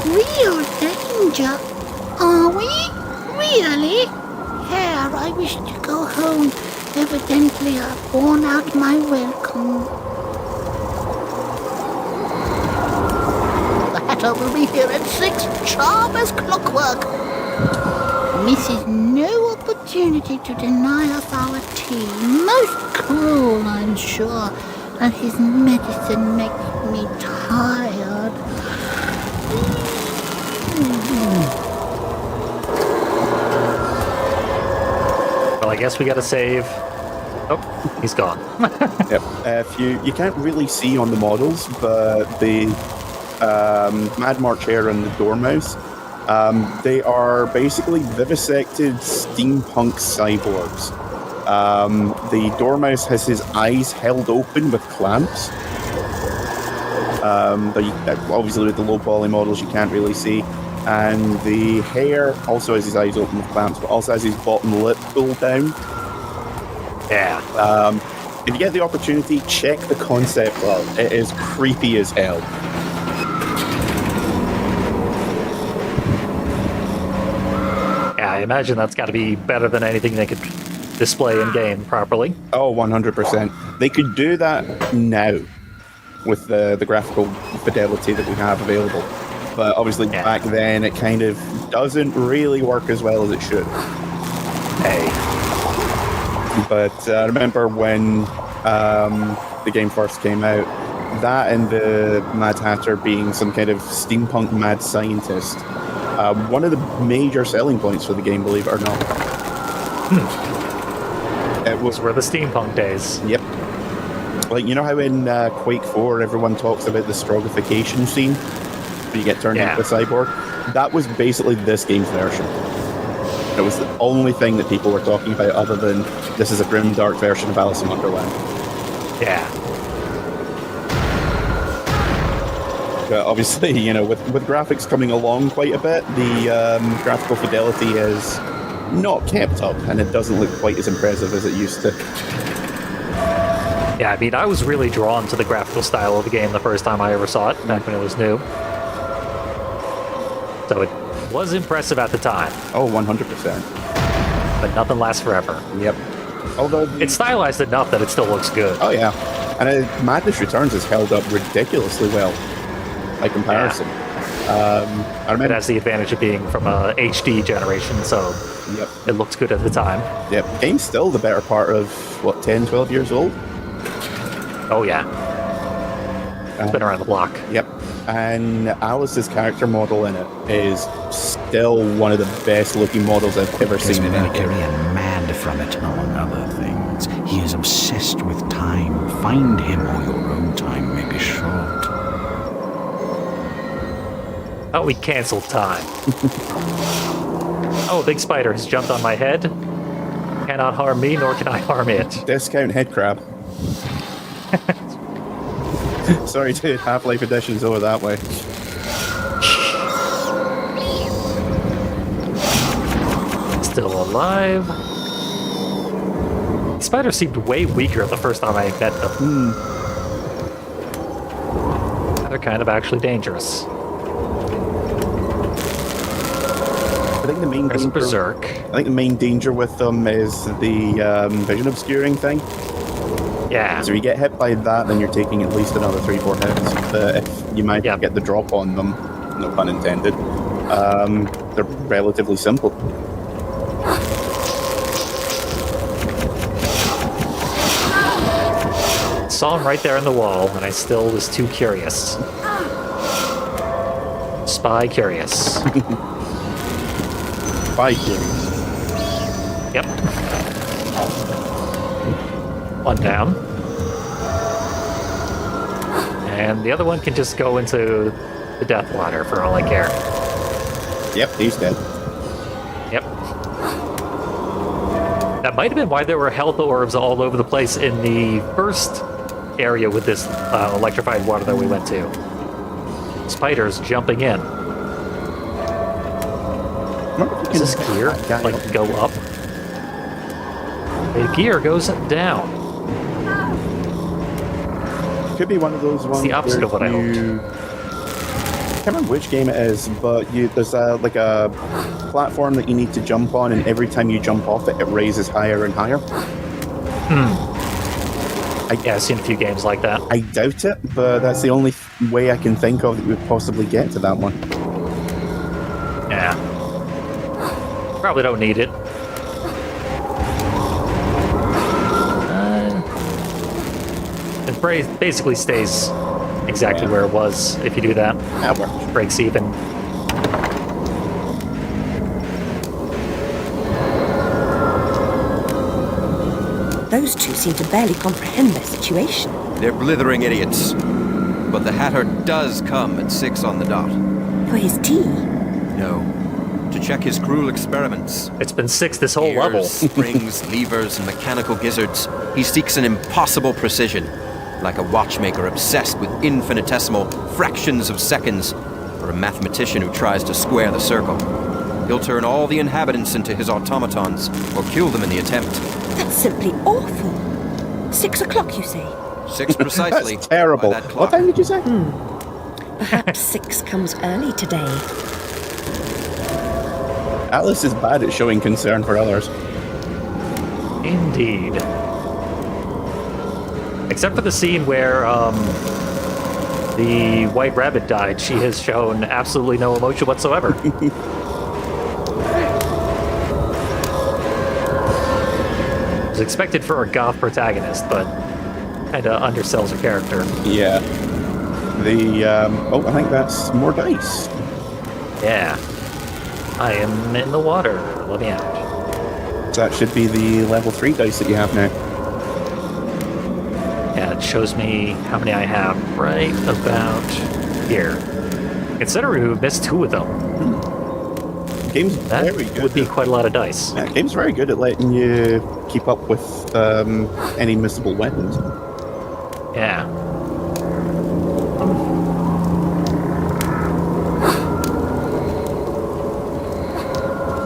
Real danger? Are we? Really? Here, I wish to go home. Evidently, I've worn out my welcome. The Hatter will be here at 6, sharp as clockwork. Misses no opportunity to deny us our tea. Most cruel, I'm sure. And his medicine makes me tired. Well, I guess we gotta save. Oh, he's gone. Yep. If you can't really see on the models, but the Mad March Hare and the Dormouse, they are basically vivisected steampunk cyborgs. The Dormouse has his eyes held open with clamps. But obviously with the low poly models you can't really see. And the Hare also has his eyes open with clamps, but also has his bottom lip pulled down. Yeah. If you get the opportunity, check the concept art. It is creepy as hell. Yeah, I imagine that's got to be better than anything they could display in game properly. Oh, 100%. They could do that now with the graphical fidelity that we have available. But obviously back then it kind of doesn't really work as well as it should. Hey. But I remember when the game first came out, that and the Mad Hatter being some kind of steampunk mad scientist, one of the major selling points for the game, believe it or not. It was Those were the steampunk days. Yep. Like, you know how in Quake 4 everyone talks about the strogification scene? Where you get turned into a cyborg? That was basically this game's version. It was the only thing that people were talking about other than this is a grim, dark version of Alice in Wonderland. Yeah. But obviously, with graphics coming along quite a bit, the graphical fidelity is not kept up, and it doesn't look quite as impressive as it used to. Yeah, I mean, I was really drawn to the graphical style of the game the first time I ever saw it, back when it was new. So it was impressive at the time. Oh, 100%. But nothing lasts forever. Yep. Although it's stylized enough that it still looks good. Oh yeah, and Madness Returns has held up ridiculously well by comparison. I remember it has the advantage of being from a HD generation, so yep. It looked good at the time. Yep, game's still the better part of 10, 12 years old. Oh yeah, it's been around the block. Yep, and Alice's character model in it is still one of the best looking models I've ever seen in any game. And mad from it, among other things. He is obsessed with time. Find him, or your own time may be short. Oh, we canceled time. Oh, a big spider has jumped on my head. Cannot harm me, nor can I harm it. Discount head crab. Sorry, dude. Half-Life Edition's over that way. Still alive. The spider seemed way weaker the first time I met them. They're kind of actually dangerous. I think the main There's danger, Berserk. I think the main danger with them is the vision obscuring thing. Yeah. So you get hit by that, then you're taking at least another 3-4 hits. But if you might get the drop on them, no pun intended, they're relatively simple. Saw him right there on the wall, and I still was too curious. Spy curious. Spy curious. Yep. One down. And the other one can just go into the death water for all I care. Yep, he's dead. Yep. That might have been why there were health orbs all over the place in the first area with this electrified water that we went to. Spiders jumping in. Does this gear, go up? The gear goes down. Could be one of those ones. It's the opposite of what I hoped. I can't remember which game it is, but there's a platform that you need to jump on, and every time you jump off it, it raises higher and higher. I've seen a few games like that. I doubt it, but that's the only way I can think of that you would possibly get to that one. Yeah. Probably don't need it. It basically stays exactly where it was if you do that. That works. Breaks even. Those two seem to barely comprehend their situation. They're blithering idiots. But the Hatter does come at 6 on the dot. For his tea? No. To check his cruel experiments. It's been 6 this whole Gears, level. springs, levers, and mechanical gizzards. He seeks an impossible precision. Like a watchmaker obsessed with infinitesimal fractions of seconds. Or a mathematician who tries to square the circle. He'll turn all the inhabitants into his automatons. Or kill them in the attempt. That's simply awful. 6 o'clock, you say? 6 precisely. That's terrible. By that clock. What time did you say? Perhaps 6 comes early today. Atlas is bad at showing concern for others. Indeed. Except for the scene where the White Rabbit died, she has shown absolutely no emotion whatsoever. It was expected for a goth protagonist, but kind of undersells her character. Yeah. I think that's more dice. Yeah. I am in the water. Let me out. That should be the level 3 dice that you have now. Yeah, it shows me how many I have right about here. Considering we missed 2 of them. Game's That very good. would be quite a lot of dice. Yeah, game's very good at letting you keep up with any missable weapons. Yeah.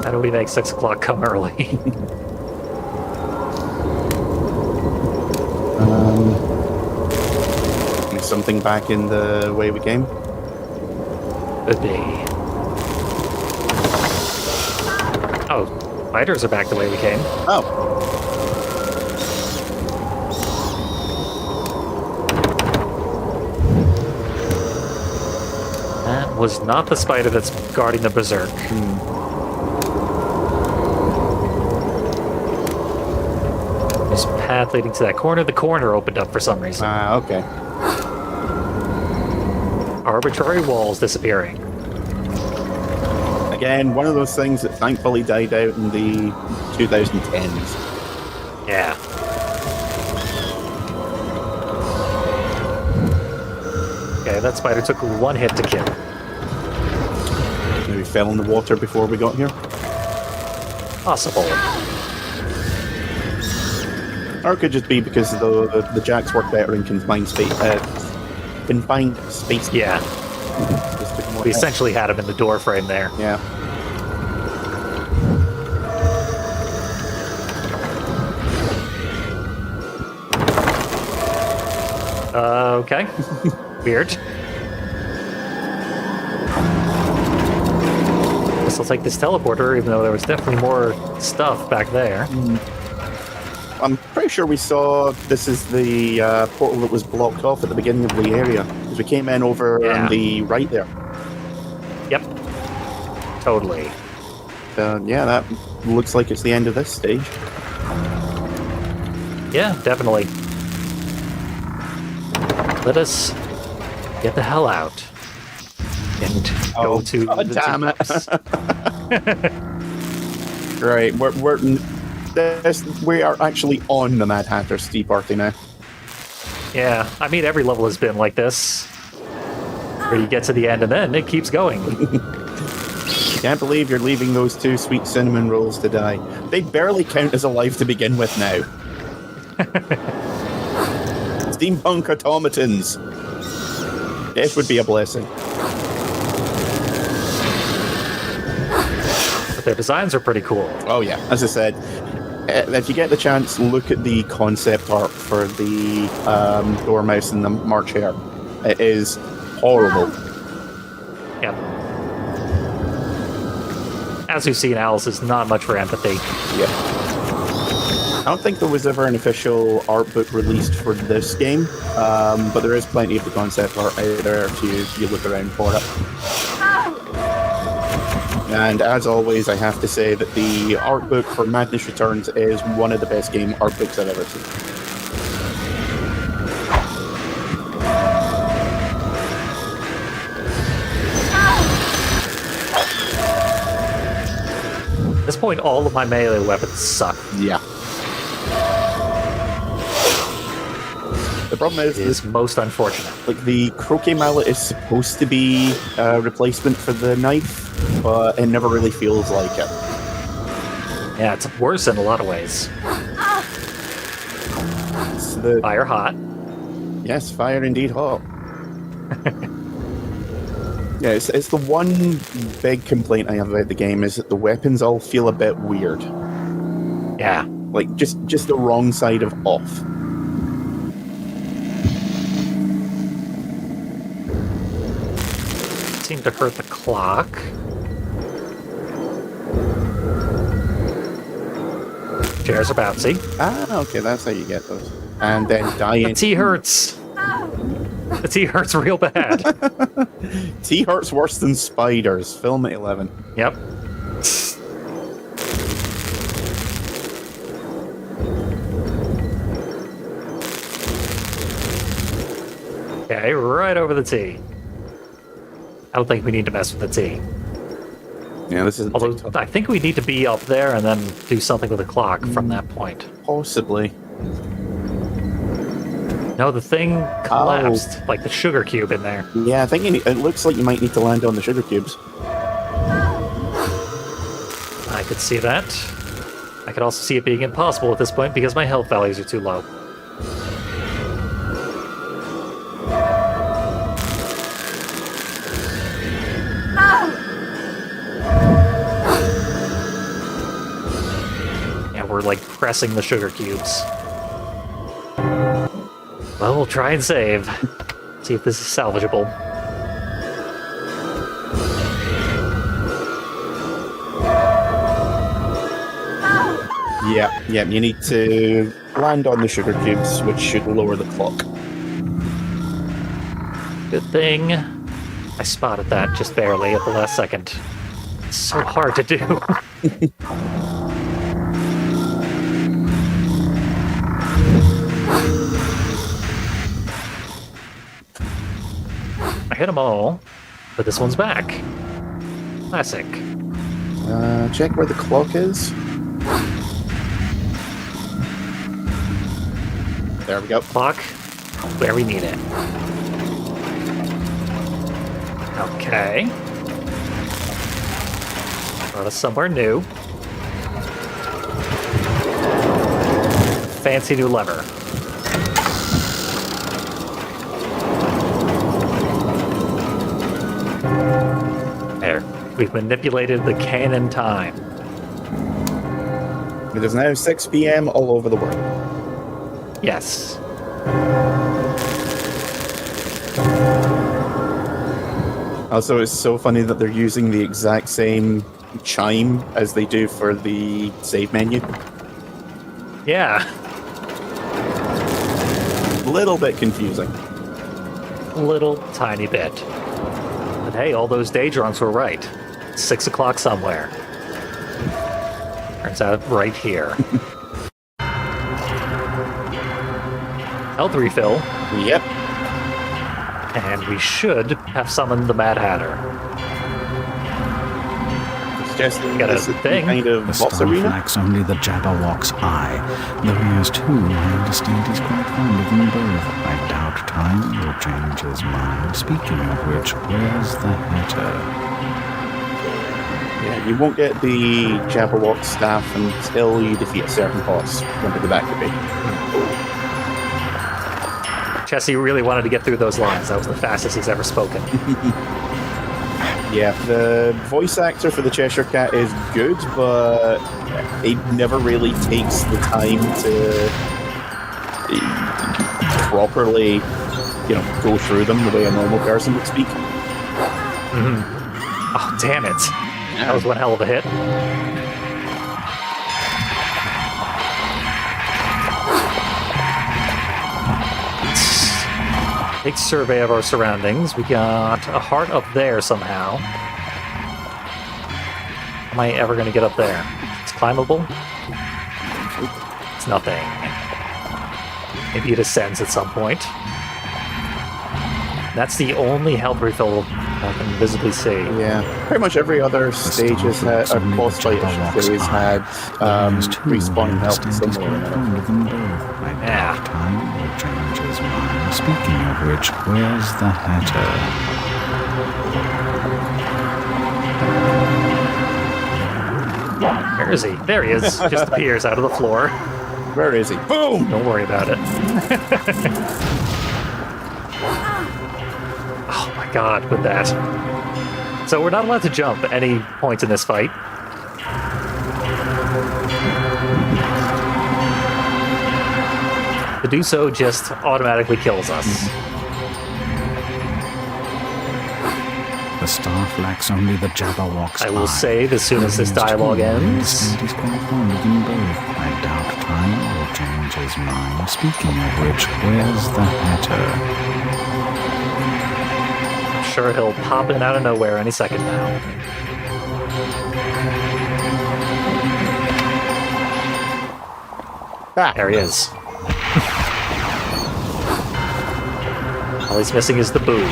How do we make 6 o'clock come early? Is something back in the way we came? Could be. Oh, fighters are back the way we came. Oh. That was not the spider that's guarding the berserk. There's a path leading to that corner. The corner opened up for some reason. Okay. Arbitrary walls disappearing. Again, one of those things that thankfully died out in the 2010s. Yeah. Okay, that spider took 1 hit to kill. Maybe fell in the water before we got here. Possible. Or it could just be because the jacks work better in confined space. Confined space. Yeah. Just took more We hits. essentially had him in the door frame there. Yeah. Okay. Weird. Guess I'll take this teleporter, even though there was definitely more stuff back there. I'm pretty sure we saw this is the portal that was blocked off at the beginning of the area. Because we came in over on the right there. Yep. Totally. Yeah, that looks like it's the end of this stage. Yeah, definitely. Let us get the hell out and go to God the damn it. tombs. Right, we are actually on the Mad Hatter's Tea Party now. Yeah, I mean, every level has been like this. Where you get to the end and then it keeps going. Can't believe you're leaving those 2 sweet cinnamon rolls to die. They barely count as alive to begin with now. Steampunk automatons. Death would be a blessing. But their designs are pretty cool. Oh yeah, as I said, if you get the chance, look at the concept art for the Dormouse and the March Hare. It is horrible. Yep. As we've seen, Alice is not much for empathy. Yeah. I don't think there was ever an official art book released for this game, but there is plenty of the concept art out there if you look around for it. And as always, I have to say that the art book for Madness Returns is one of the best game art books I've ever seen. At this point, all of my melee weapons suck. Yeah. The problem It is most unfortunate. like the croquet mallet is supposed to be a replacement for the knife, but it never really feels like it. Yeah, it's worse in a lot of ways. It's the Fire hot. yes, fire indeed hot. Yeah, it's the one big complaint I have about the game is that the weapons all feel a bit weird, Yeah. like just the wrong side of off. Seem to hurt the clock. Chairs are bouncy. Ah, okay, that's how you get those. And then dying. The tea hurts. The tea hurts real bad. Tea hurts worse than spiders. Film at 11. Yep. Okay, right over the tea. I don't think we need to mess with the tea. Yeah, this is Although, I think we need to be up there and then do something with the clock from that point. possibly. No, the thing collapsed, like the sugar cube in there. Yeah, I think it looks like you might need to land on the sugar cubes. could see that. I could also see it being impossible at this point because my health values are too low. Yeah, we're like pressing the sugar cubes. Well, we'll try and save. See if this is salvageable. Yeah, you need to land on the sugar cubes, which should lower the clock. Good thing I spotted that just barely at the last second. It's so hard to do. I hit them all, but this one's back. Classic. Check where the clock is. There we go. Clock where we need it. Okay. Brought us somewhere new. Fancy new lever. There. We've manipulated the canon time. It is now 6 p.m. all over the world. Yes. Also, it's so funny that they're using the exact same chime as they do for the save menu. Yeah. Little bit confusing. Little tiny bit. But hey, all those day drunks were right. 6 o'clock somewhere. Turns out right here. Health refill. Yep. And we should have summoned the Mad Hatter. It's just Got a this thing. kind of The boss staff arena. lacks only the Jabberwock's eye, though he has two I understand he's quite fond of them both. I doubt time will change his mind. Speaking of which, where's the Hatter? Yeah, you won't get the Jabberwock staff until you defeat a certain boss. Remember the back to be. Chessie really wanted to get through those lines. That was the fastest he's ever spoken. Yeah, the voice actor for the Cheshire Cat is good, but he never really takes the time to properly, go through them the way a normal person would speak. Oh, damn it. That was one hell of a hit. Big survey of our surroundings. We got a heart up there somehow. Am I ever going to get up there? It's climbable? It's nothing. Maybe it ascends at some point. That's the only health refill I can visibly see. Yeah, pretty much every other stage has had, or boss fight, I should say, has had respawning health somewhere or another. Yeah. Time will change his mind. Speaking of which, where's the Hatter? Where is he? There he is. Just appears out of the floor. Where is he? Boom! Don't worry about it. Oh my god, with that. So we're not allowed to jump at any point in this fight. To do so just automatically kills us. The staff lacks only the Jabberwock's I will eye. save as soon as this dialogue ends. He's quite fond of them both. I doubt time will change his mind. Speaking of which, where's the Hatter? I'm sure he'll pop in out of nowhere any second now. There he is. All he's missing is the boo.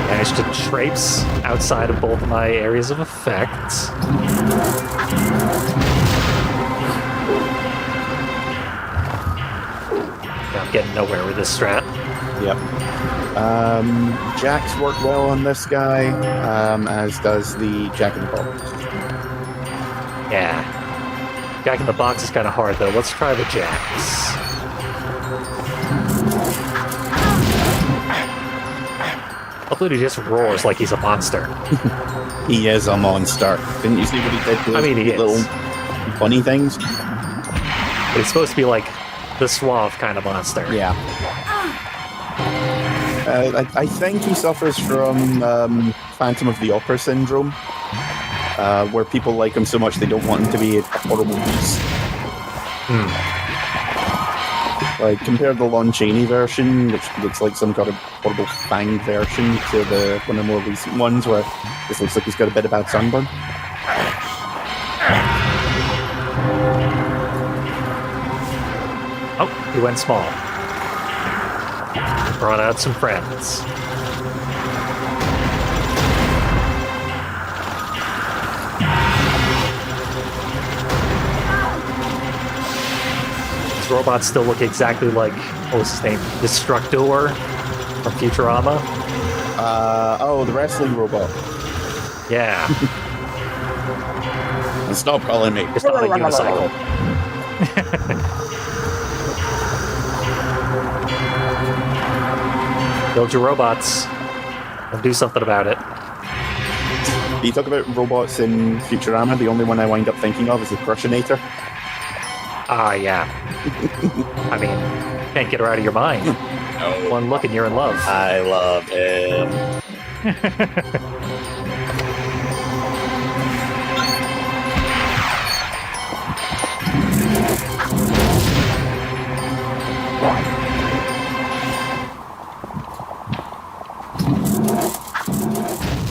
Managed to traipse outside of both my areas of effect. I'm getting nowhere with this strat. Yep. Jacks work well on this guy, as does the Jack in the Box. Yeah. Jack in the Box is kind of hard, though. Let's try the Jacks. Hopefully he just roars like he's a monster. He is a monster. Didn't you see what he did to those he is. little bunny things? But he's supposed to be like the suave kind of monster. Yeah. I think he suffers from Phantom of the Opera syndrome, where people like him so much they don't want him to be a horrible beast. Like, compare the Lon Chaney version, which looks like some kind of horrible fanged version, to one of the more recent ones, where this looks like he's got a bit of bad sunburn. Oh, he went small. Brought out some friends. These robots still look exactly like, what was his name? Destructor from Futurama? The wrestling robot. Yeah. And stop calling me. Just on a unicycle. Build your robots and do something about it. You talk about robots in Futurama, the only one I wind up thinking of is the Crushinator. Ah, yeah. I mean, can't get her out of your mind. No. One look and you're in love. I love him.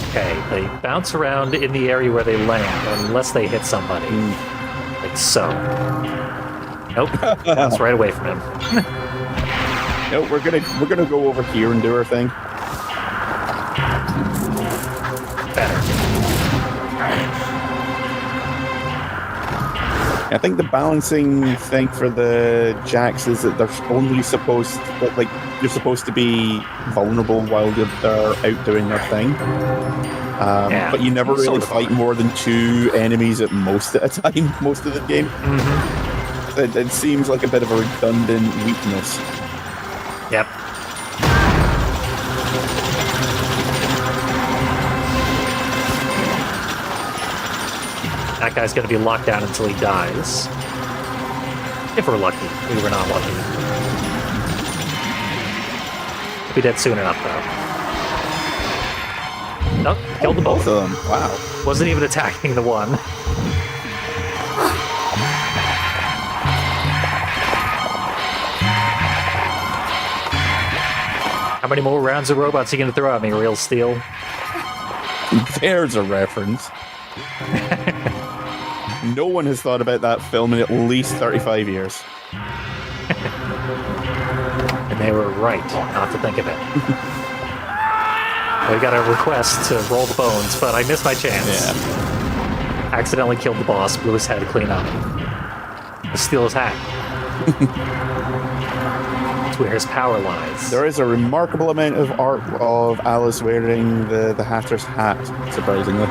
Okay, they bounce around in the area where they land, unless they hit somebody. Like so. Nope. Bounce right away from him. No, we're gonna go over here and do our thing. Better. I think the balancing thing for the Jacks is that they're only supposed you're supposed to be vulnerable while they're out doing their thing. Yeah, but you never really sort of fight more than 2 enemies at most at a time, most of the game. Mm-hmm. It seems like a bit of a redundant weakness. Yep. That guy's gonna be locked down until he dies. If we're lucky. We were not lucky. We'll be dead soon enough, though. Nope, killed them both. Both of them. Wow. Wasn't even attacking the one. How many more rounds of robots are you gonna throw at me, real steel? There's a reference. No one has thought about that film in at least 35 years. And they were right not to think of it. We got a request to roll the bones, but I missed my chance. Yeah. Accidentally killed the boss, blew his head to clean up. To steal his hat. That's where his power lies. There is a remarkable amount of art of Alice wearing the Hatter's hat, surprisingly.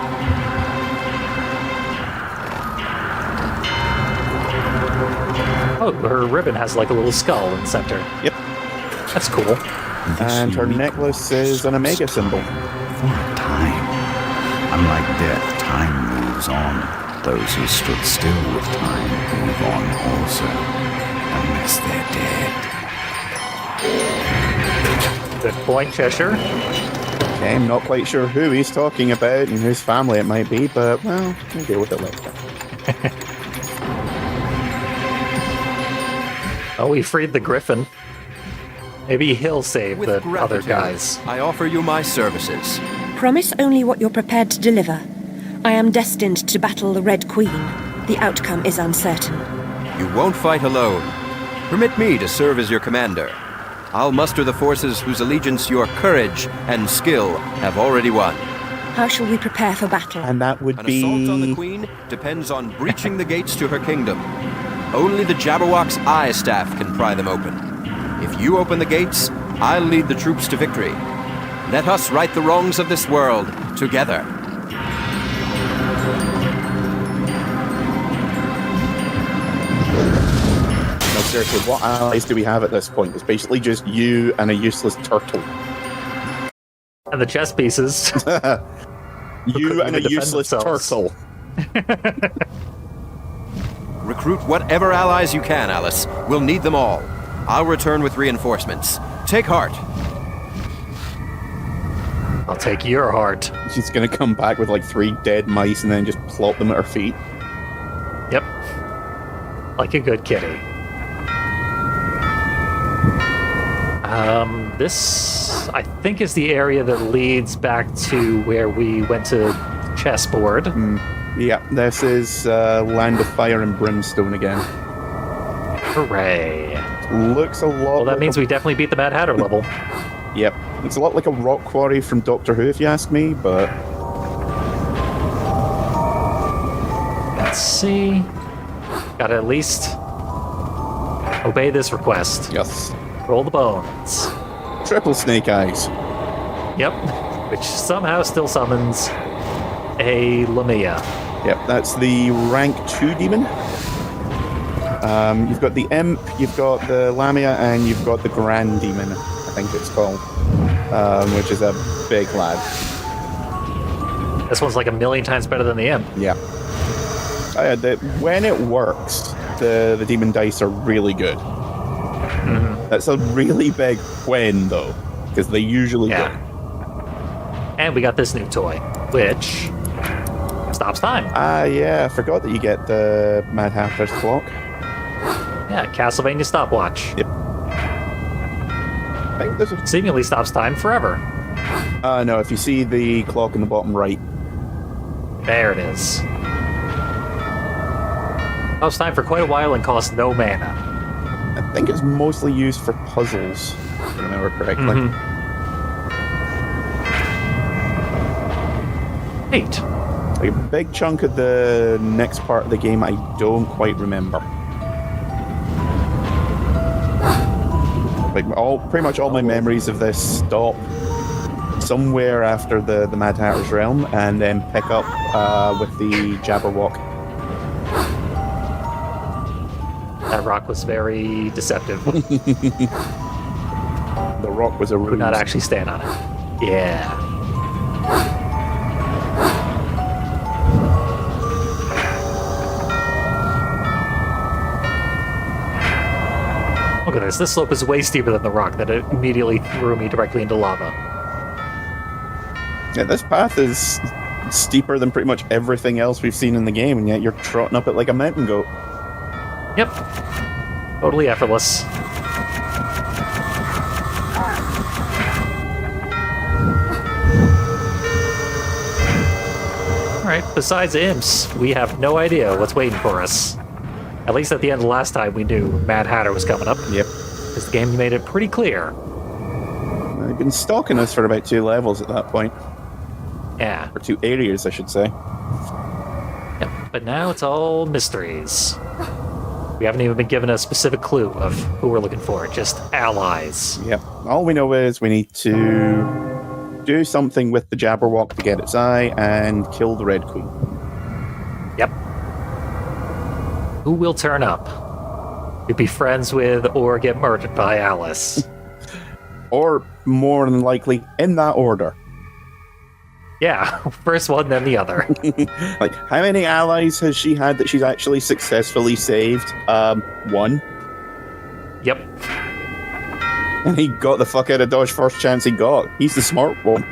Oh, her ribbon has like a little skull in the center. Yep. That's cool. And her necklace is an Omega symbol. For a time. Unlike death, time moves on. Those who stood still with time move on also. Unless they're dead. Good point, Cheshire. Okay, I'm not quite sure who he's talking about and whose family it might be, but, well, we'll deal with it later. Oh, we freed the Griffin. Maybe he'll save With the gratitude, other guys. I offer you my services. Promise only what you're prepared to deliver. I am destined to battle the Red Queen. The outcome is uncertain. You won't fight alone. Permit me to serve as your commander. I'll muster the forces whose allegiance your courage and skill have already won. How shall we prepare for battle? And that would An be... assault on the Queen depends on breaching the gates to her kingdom. Only the Jabberwock's eye staff can pry them open. If you open the gates, I'll lead the troops to victory. Let us right the wrongs of this world together. No, seriously, what allies do we have at this point? It's basically just you and a useless turtle. And the chess pieces. You and a defend useless themselves. turtle. Recruit whatever allies you can, Alice. We'll need them all. I'll return with reinforcements. Take heart. I'll take your heart. She's gonna come back with like 3 dead mice and then just plop them at her feet. Yep. Like a good kitty. This, I think, is the area that leads back to where we went to chessboard. Yeah, this is Land of Fire and Brimstone again. Hooray. Looks a lot Well, that like means we definitely beat the Mad Hatter level. Yep. It's a lot like a rock quarry from Doctor Who, if you ask me, but... Let's see. Gotta at least obey this request. Yes. Roll the bones. Triple Snake Eyes. Yep. Which somehow still summons a Lamia. Yep, that's the rank 2 demon. You've got the Imp, you've got the Lamia, and you've got the Grand Demon, I think it's called, which is a big lad. This one's like a million times better than the Imp. Yeah. When it works, the demon dice are really good. That's a really big when, though, because they usually do. And we got this new toy, which stops time. Yeah, I forgot that you get the Mad Hatter's clock. Yeah, Castlevania stopwatch. Yep. I think there's a... Seemingly stops time forever. No, if you see the clock in the bottom right. There it is. Stops time for quite a while and costs no mana. I think it's mostly used for puzzles, if I remember correctly. 8. Like a big chunk of the next part of the game I don't quite remember. Like pretty much all my memories of this stop somewhere after the Mad Hatter's Realm and then pick up with the Jabberwock. That rock was very deceptive. The rock was a ruse. Could not actually stand on it. Yeah. Look at this. This slope is way steeper than the rock that it immediately threw me directly into lava. Yeah, this path is steeper than pretty much everything else we've seen in the game, and yet you're trotting up it like a mountain goat. Yep. Totally effortless. Alright, besides imps, we have no idea what's waiting for us. At least at the end of last time we knew Mad Hatter was coming up. Yep. Because the game made it pretty clear. They've been stalking us for about 2 levels at that point. Yeah. Or 2 areas, I should say. Yep. But now it's all mysteries. We haven't even been given a specific clue of who we're looking for, just allies. Yep. All we know is we need to do something with the Jabberwock to get its eye and kill the Red Queen. Yep. Who will turn up? To be friends with or get murdered by Alice. Or, more than likely, in that order. Yeah, first one, then the other. Like, how many allies has she had that she's actually successfully saved? 1. Yep. And he got the fuck out of Dodge first chance he got. He's the smart one.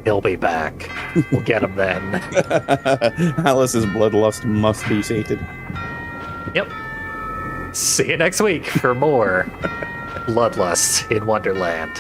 He'll be back. We'll get him then. Alice's bloodlust must be sated. Yep. See you next week for more Bloodlust in Wonderland.